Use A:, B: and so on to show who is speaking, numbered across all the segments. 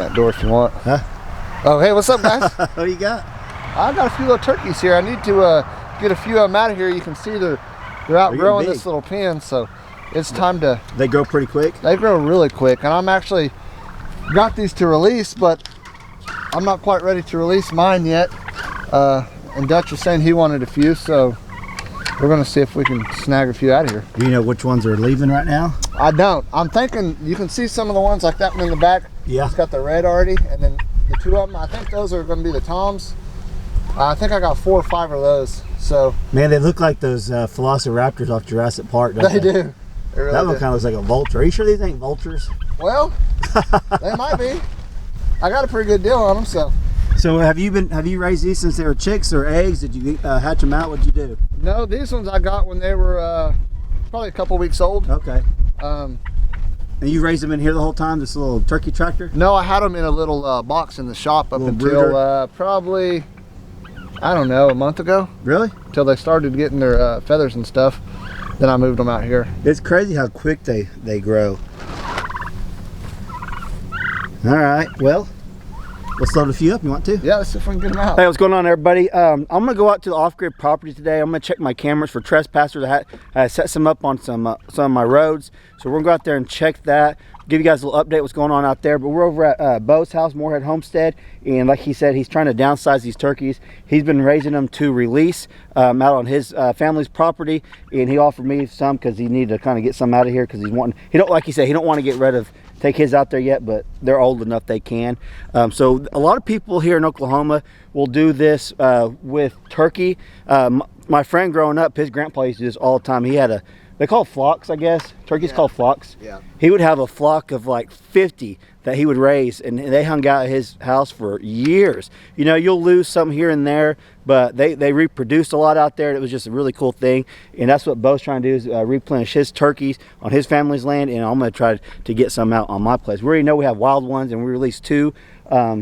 A: that door if you want.
B: Huh?
A: Oh, hey, what's up, guys?
B: What you got?
A: I got a few little turkeys here. I need to get a few of them out of here. You can see they're outgrowing this little pen, so it's time to...
B: They grow pretty quick?
A: They grow really quick, and I'm actually got these to release, but I'm not quite ready to release mine yet. And Dutch was saying he wanted a few, so we're gonna see if we can snag a few out of here.
B: Do you know which ones are leaving right now?
A: I don't. I'm thinking you can see some of the ones like that one in the back.
B: Yeah. It's
A: got the red already, and then the two of them, I think those are gonna be the toms. I think I got 4 or 5 of those. So
B: man, they look like those velociraptors off Jurassic Park, don't
A: they? They do. They really
B: that one kind of looks like a vulture. Are you sure these ain't vultures?
A: Well, they might be. I got a pretty good deal on them, so.
B: So have you raised these since they were chicks or eggs? Did you hatch them out? What'd you do?
A: No, these ones I got when they were probably a couple weeks old.
B: Okay. And you raised them in here the whole time, this little turkey tractor?
A: No, I had them in a little box in the shop up until probably, I don't know, a month ago.
B: Really?
A: Until they started getting their feathers and stuff. Then I moved them out here.
B: It's crazy how quick they grow. All right, well, let's load a few up. You want to?
A: Yeah, let's see if we can get them out.
B: Hey, what's going on, everybody? I'm gonna go out to the off-grid property today. I'm gonna check my cameras for trespassers. I set some up on some of my roads, so we're gonna go out there and check that. Give you guys a little update what's going on out there. But we're over at Bo's house, Moorhead Homestead, and like he said, he's trying to downsize these turkeys. He's been raising them to release out on his family's property, and he offered me some because he needed to kind of get some out of here because he's wanting. He don't, like he said, he don't want to get rid of. Take his out there yet, but they're old enough they can. So a lot of people here in Oklahoma will do this with turkey. My friend growing up, his grandpa used to do this all the time. He had they call flocks, I guess. Turkeys called flocks. Yeah. He would have a flock of like 50 that he would raise, and they hung out at his house for years. You know, you'll lose some here and there, but they reproduced a lot out there. It was just a really cool thing, and that's what Bo's trying to do is replenish his turkeys on his family's land, and I'm going to try to get some out on my place. We already know we have wild ones, and we released 2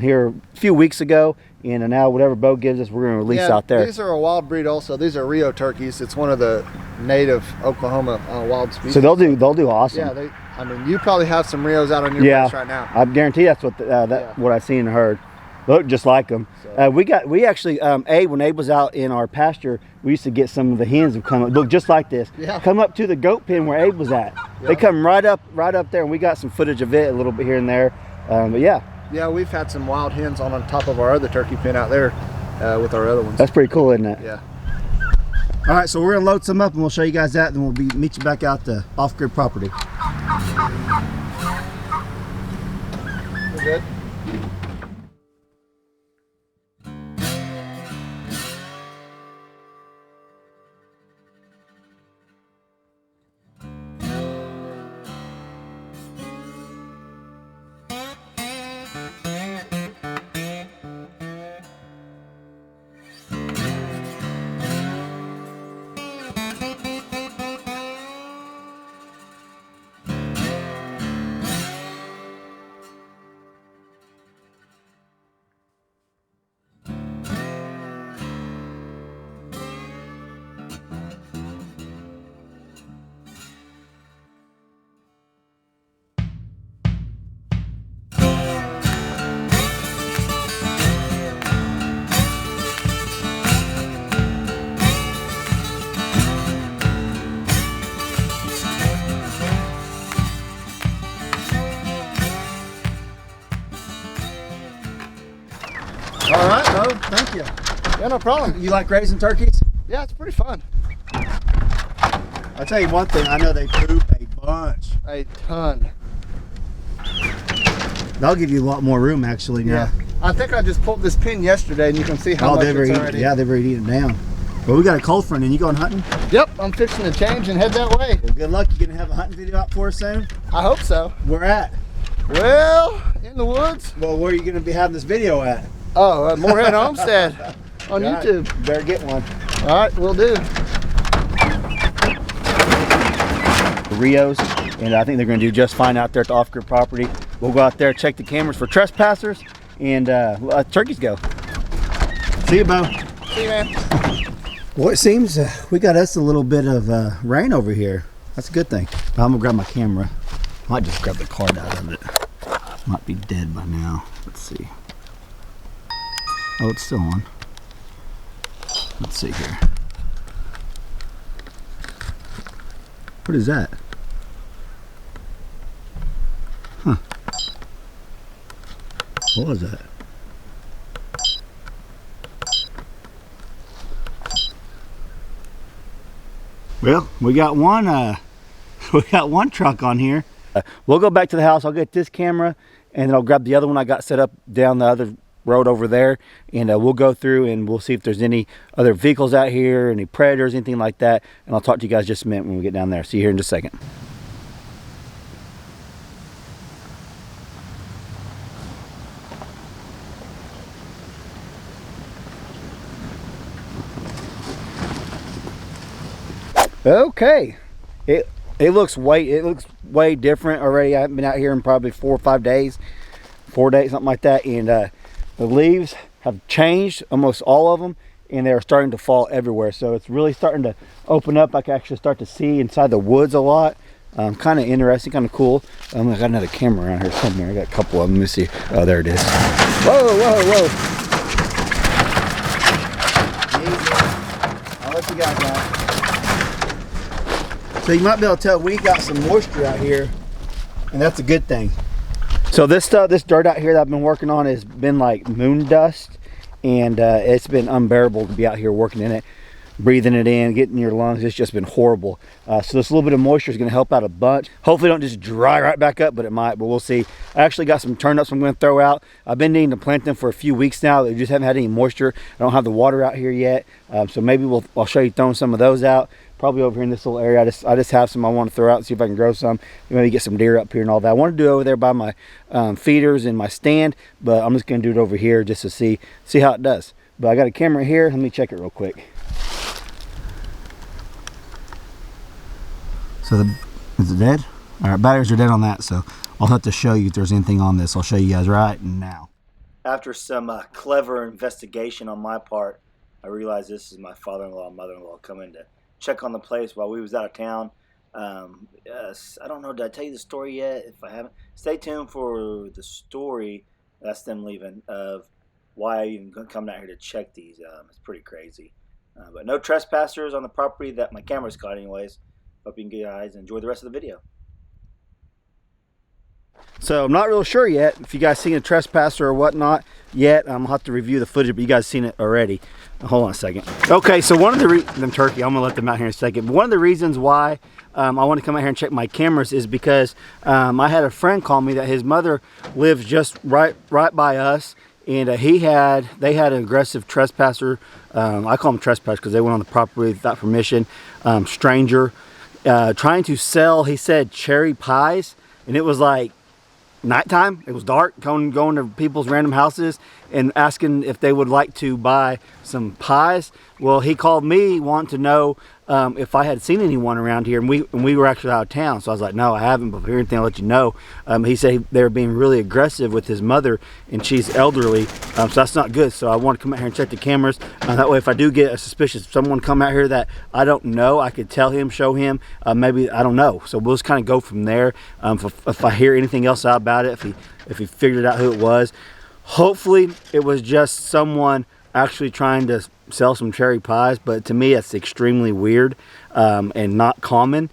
B: here a few weeks ago, and now whatever Bo gives us, we're going to release out there.
A: These are a wild breed also. These are Rio turkeys. It's one of the native Oklahoma wild species.
B: So they'll do awesome.
A: Yeah, I mean, you probably have some Rios out on your place right now.
B: I guarantee that's what what I've seen and heard. Look just like them. So. We actually when Abe was out in our pasture, we used to get some of the hens who come up, look just like this. Yeah. Come up to the goat pen where Abe was at. Yeah. They come right up there, and we got some footage of it a little bit here and there. But yeah.
A: Yeah, we've had some wild hens on top of our other turkey pen out there with our other ones.
B: That's pretty cool, isn't it?
A: Yeah.
B: All right, so we're gonna load some up, and we'll show you guys that, and then we'll meet you back out the off-grid property.
A: We're good. All right, Bo, thank you. Yeah, no problem.
B: You like raising turkeys?
A: Yeah, it's pretty fun.
B: I'll tell you one thing, I know they poop a bunch.
A: A ton.
B: They'll give you a lot more room actually now.
A: Yeah. I think I just pulled this pin yesterday, and you can see how much it's already.
B: Yeah, they've already eaten it down. Well, we got a cold front, and you going hunting?
A: Yep, I'm fixing to change and head that way.
B: Well, good luck. You gonna have a hunting video out for us soon?
A: I hope so.
B: Where at?
A: Well, in the woods.
B: Well, where are you gonna be having this video at?
A: Oh, Moorhead Homestead on YouTube.
B: Right. Better get one.
A: All right, we'll do.
B: Rios, and I think they're going to do just fine out there at the off-grid property. We'll go out there, check the cameras for trespassers, and let turkeys go. See you, Bo.
A: See you, man.
B: Well, it seems we got us a little bit of rain over here. That's a good thing. I'm going to grab my camera. Might just grab the card out of it. Might be dead by now. Let's see. Oh, it's still on. Let's see here. What is that? Huh. What was that? Well, we got one truck on here. We'll go back to the house. I'll get this camera and then I'll grab the other one I got set up down the other road over there, and we'll go through and we'll see if there's any other vehicles out here, any predators, anything like that, and I'll talk to you guys just a minute when we get down there. See you here in just a second. Okay, it looks way different already. I haven't been out here in probably 4 or 5 days, 4 days, something like that, and the leaves have changed, almost all of them, and they're starting to fall everywhere. So it's really starting to open up. I can actually start to see inside the woods a lot. Kind of interesting, kind of cool. I got another camera around here somewhere. I got a couple of them. Let me see. Oh, there it is. Whoa, whoa, whoa. Easy. I'll let you guys out. So you might be able to tell we got some moisture out here, and that's a good thing. So this dirt out here that I've been working on has been like moon dust, and it's been unbearable to be out here working in it, breathing it in, getting your lungs. It's just been horrible. So this little bit of moisture is going to help out a bunch. Hopefully it don't just dry right back up, but it might, but we'll see. I actually got some turnips I'm going to throw out. I've been needing to plant them for a few weeks now. They just haven't had any moisture. I don't have the water out here yet, so maybe I'll show you throwing some of those out. Probably over here in this little area. I just have some I want to throw out and see if I can grow some. Maybe get some deer up here and all that. I want to do it over there by my feeders and my stand, but I'm just going to do it over here just to see how it does. But I got a camera here. Let me check it real quick. So is it dead? All right, batteries are dead on that, so I'll have to show you if there's anything on this. I'll show you guys right now. After some clever investigation on my part, I realized this is my father-in-law and mother-in-law coming to check on the place while we was out of town. I don't know, did I tell you the story yet? If I haven't, stay tuned for the story. That's them leaving, of why I even come out here to check these. It's pretty crazy. But no trespassers on the property that my camera's caught anyways. Hope you guys enjoy the rest of the video. So I'm not real sure yet if you guys seen a trespasser or whatnot yet. I'm gonna have to review the footage, but you guys seen it already. Hold on a second. Okay, so one of the them turkey, I'm gonna let them out here in a second. But one of the reasons why I want to come out here and check my cameras is because I had a friend call me that his mother lives just right by us, and they had an aggressive trespasser. I call them trespassers because they went on the property without permission. Stranger trying to sell, he said, cherry pies, and it was like nighttime. It was dark, going to people's random houses and asking if they would like to buy some pies. Well, he called me wanting to know if I had seen anyone around here, and we were actually out of town. So I was like, no, I haven't, but if I hear anything, I'll let you know. He said they were being really aggressive with his mother, and she's elderly, so that's not good. So I want to come out here and check the cameras. That way, if I do get a suspicious someone come out here that I don't know, I could tell him, show him, maybe, I don't know. So we'll just kind of go from there. If I hear anything else out about it, if he figured out who it was, hopefully it was just someone actually trying to sell some cherry pies. But to me, it's extremely weird and not common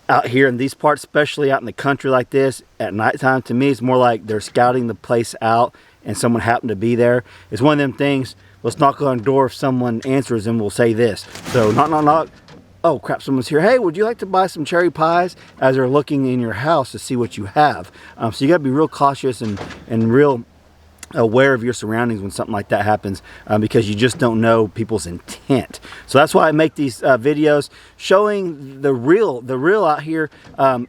B: out here in these parts, especially out in the country like this at nighttime. To me, it's more like they're scouting the place out and someone happened to be there. It's one of them things, let's knock on the door. If someone answers, and we'll say this. So knock, knock, knock. Oh crap, someone's here. Hey, would you like to buy some cherry pies? As they're looking in your house to see what you have. So you got to be real cautious and real aware of your surroundings when something like that happens, because you just don't know people's intent. So that's why I make these videos showing the real out here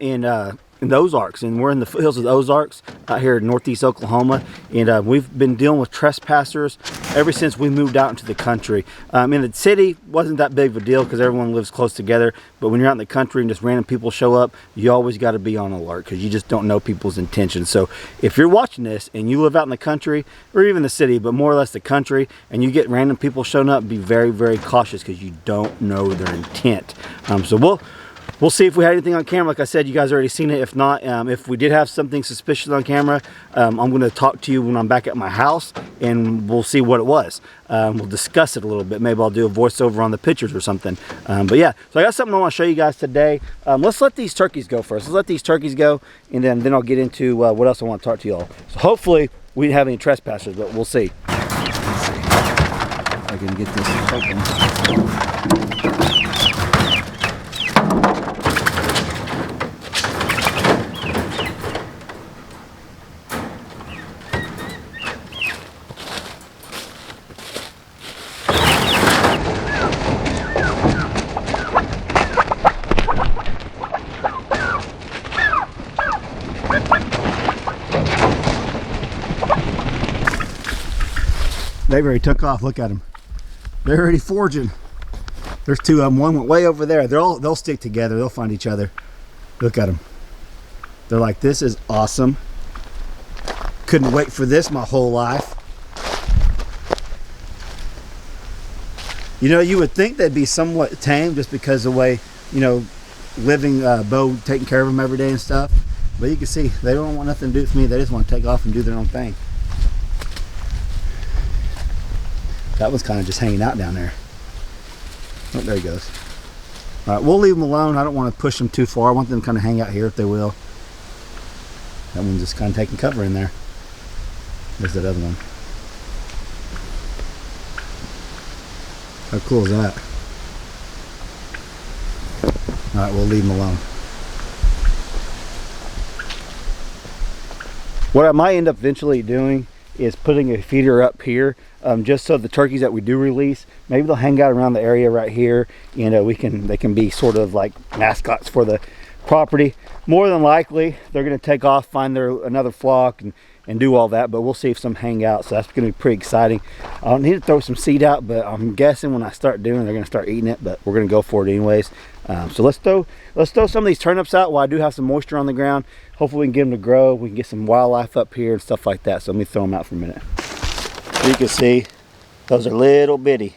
B: in the Ozarks, and we're in the foothills of the Ozarks out here in northeast Oklahoma, and we've been dealing with trespassers ever since we moved out into the country. In the city, wasn't that big of a deal because everyone lives close together, but when you're out in the country and just random people show up, you always got to be on alert because you just don't know people's intentions. So if you're watching this and you live out in the country, or even the city, but more or less the country, and you get random people showing up, be very, very cautious because you don't know their intent. So we'll see if we had anything on camera. Like I said, you guys already seen it. If not, if we did have something suspicious on camera, I'm going to talk to you when I'm back at my house, and we'll see what it was. We'll discuss it a little bit. Maybe I'll do a voiceover on the pictures or something. But yeah, so I got something I want to show you guys today. Let's let these turkeys go first. Let's let these turkeys go, and then I'll get into what else I want to talk to y'all. So hopefully we didn't have any trespassers, but we'll see. Let's see if I can get this open. They already took off. Look at them. They're already foraging. There's two of them. One went way over there. They'll stick together. They'll find each other. Look at them. They're like, this is awesome. Couldn't wait for this my whole life. You know, you would think they'd be somewhat tame just because of the way, you know, living Bo taking care of them every day and stuff. But you can see they don't want nothing to do with me. They just want to take off and do their own thing. That was kind of just hanging out down there. Oh, there he goes. All right, we'll leave them alone. I don't want to push them too far. I want them to kind of hang out here if they will. That one's just kind of taking cover in there. There's that other one. How cool is that? All right, we'll leave them alone. What I might end up eventually doing is putting a feeder up here, just so the turkeys that we do release, maybe they'll hang out around the area right here, and they can be sort of like mascots for the property. More than likely they're going to take off, find another flock and do all that, but we'll see if some hang out. So that's going to be pretty exciting. I'll need to throw some seed out, but I'm guessing when I start doing it, they're going to start eating it, but we're going to go for it anyways. So let's throw some of these turnips out while I do have some moisture on the ground. Hopefully we can get them to grow. We can get some wildlife up here and stuff like that. So let me throw them out for a minute. You can see those are little bitty.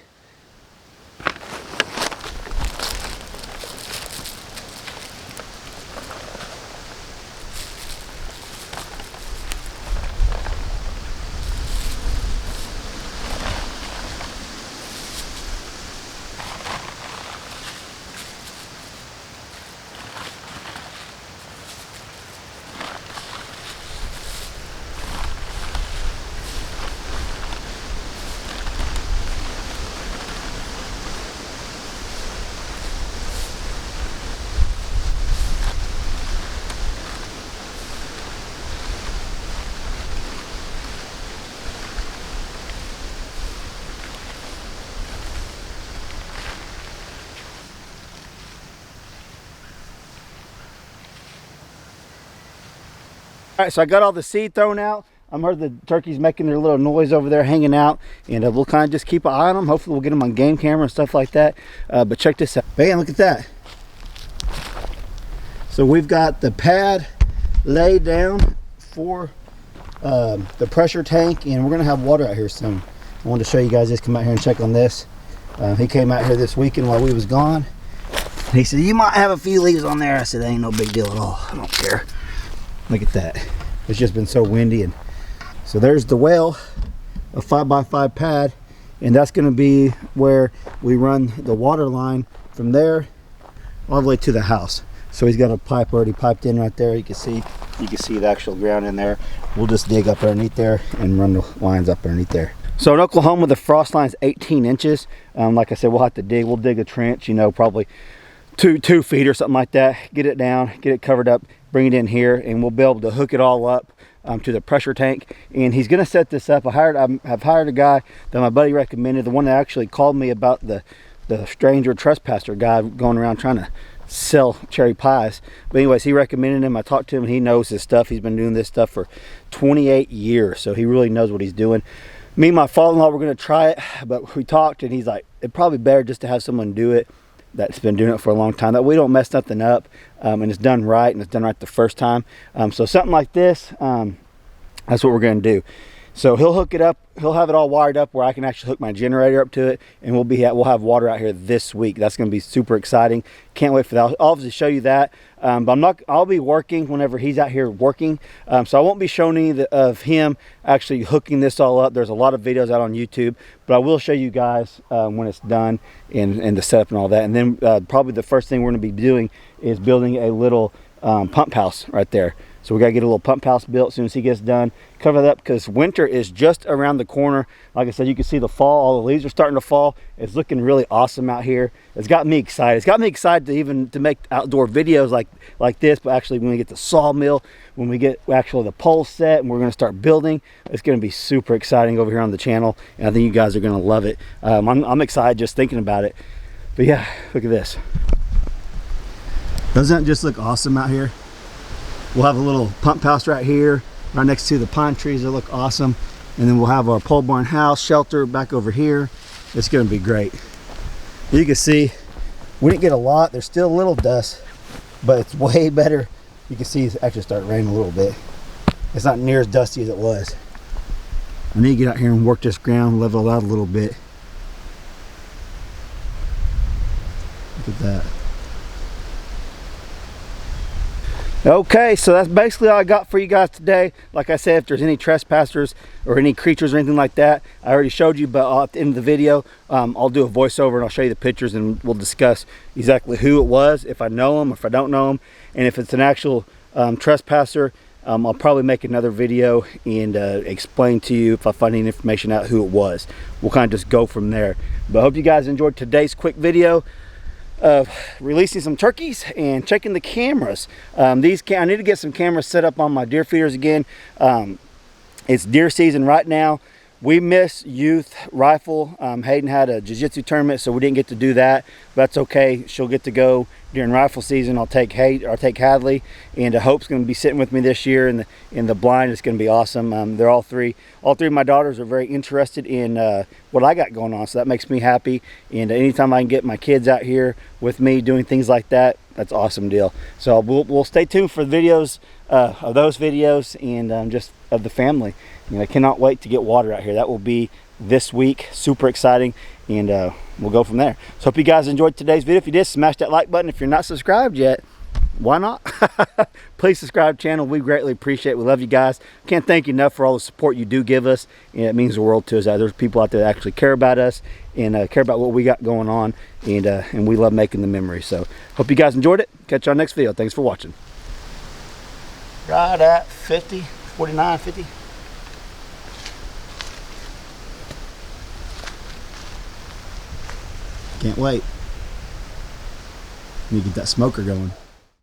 B: All right, so I got all the seed thrown out. I'm heard the turkeys making their little noise over there, hanging out, and we'll kind of just keep an eye on them. Hopefully we'll get them on game camera and stuff like that. But check this out. Man, look at that. So we've got the pad laid down for the pressure tank, and we're gonna have water out here soon. I wanted to show you guys this, come out here and check on this. He came out here this weekend while we was gone. And he said, you might have a few leaves on there. I said, that ain't no big deal at all. I don't care. Look at that. It's just been so windy. And so there's the well, a 5x5 pad, and that's going to be where we run the water line from there all the way to the house. So he's got a pipe already piped in right there. You can see the actual ground in there. We'll just dig up underneath there and run the lines up underneath there. So in Oklahoma, the frost line is 18 inches. Like I said, we'll have to dig. We'll dig a trench, you know, probably 2 feet or something like that. Get it down, get it covered up, bring it in here, and we'll be able to hook it all up to the pressure tank. And he's going to set this up. I've hired a guy that my buddy recommended, the one that actually called me about the stranger trespasser guy going around trying to sell cherry pies. But anyways, he recommended him. I talked to him, and he knows his stuff. He's been doing this stuff for 28 years, so he really knows what he's doing. Me and my father-in-law were going to try it, but we talked, and he's like, it'd probably be better just to have someone do it that's been doing it for a long time, that we don't mess nothing up, and it's done right, and it's done right the first time. So something like this, that's what we're going to do. So he'll hook it up. He'll have it all wired up where I can actually hook my generator up to it, and we'll have water out here this week. That's going to be super exciting. Can't wait for that. I'll obviously show you that. But I'll be working whenever he's out here working. So I won't be showing any of him actually hooking this all up. There's a lot of videos out on YouTube, but I will show you guys when it's done and the setup and all that. And then probably the first thing we're going to be doing is building a little pump house right there. So we got to get a little pump house built as soon as he gets done. Cover that up because winter is just around the corner. Like I said, you can see the fall. All the leaves are starting to fall. It's looking really awesome out here. It's got me excited. It's got me excited to make outdoor videos like this. But actually, when we get the sawmill, when we get actually the pole set, and we're going to start building, it's going to be super exciting over here on the channel. And I think you guys are going to love it. I'm excited just thinking about it. But yeah, look at this. Doesn't that just look awesome out here? We'll have a little pump house right here, right next to the pine trees that look awesome. And then we'll have our pole barn house shelter back over here. It's going to be great. You can see we didn't get a lot. There's still a little dust, but it's way better. You can see it's actually starting raining a little bit. It's not near as dusty as it was. I need to get out here and work this ground, level it out a little bit. Look at that. Okay, so that's basically all I got for you guys today. Like I said, if there's any trespassers or any creatures or anything like that, I already showed you, but at the end of the video, I'll do a voiceover and I'll show you the pictures and we'll discuss exactly who it was, if I know them, if I don't know them, and if it's an actual trespasser, I'll probably make another video and explain to you if I find any information out who it was. We'll kind of just go from there. But I hope you guys enjoyed today's quick video of releasing some turkeys and checking the cameras. I need to get some cameras set up on my deer feeders again. It's deer season right now. We missed youth rifle. Hayden had a jiu-jitsu tournament, so we didn't get to do that. But that's okay. She'll get to go during rifle season. I'll take Hadley, and Hope's going to be sitting with me this year in the blind. It's going to be awesome. They're all three of my daughters are very interested in what I got going on, so that makes me happy. And anytime I can get my kids out here with me doing things like that, that's an awesome deal. So we'll stay tuned for videos of those videos and just of the family. I cannot wait to get water out here. That will be this week. Super exciting, and we'll go from there. So hope you guys enjoyed today's video. If you did, smash that like button. If you're not subscribed yet, why not? Please subscribe to the channel. We greatly appreciate it. We love you guys. Can't thank you enough for all the support you do give us, and it means the world to us. There's people out there that actually care about us and care about what we got going on, and we love making the memories. So hope you guys enjoyed it. Catch you on next video. Thanks for watching. Right at 50, 49, 50. Can't wait. Let me get that smoker going.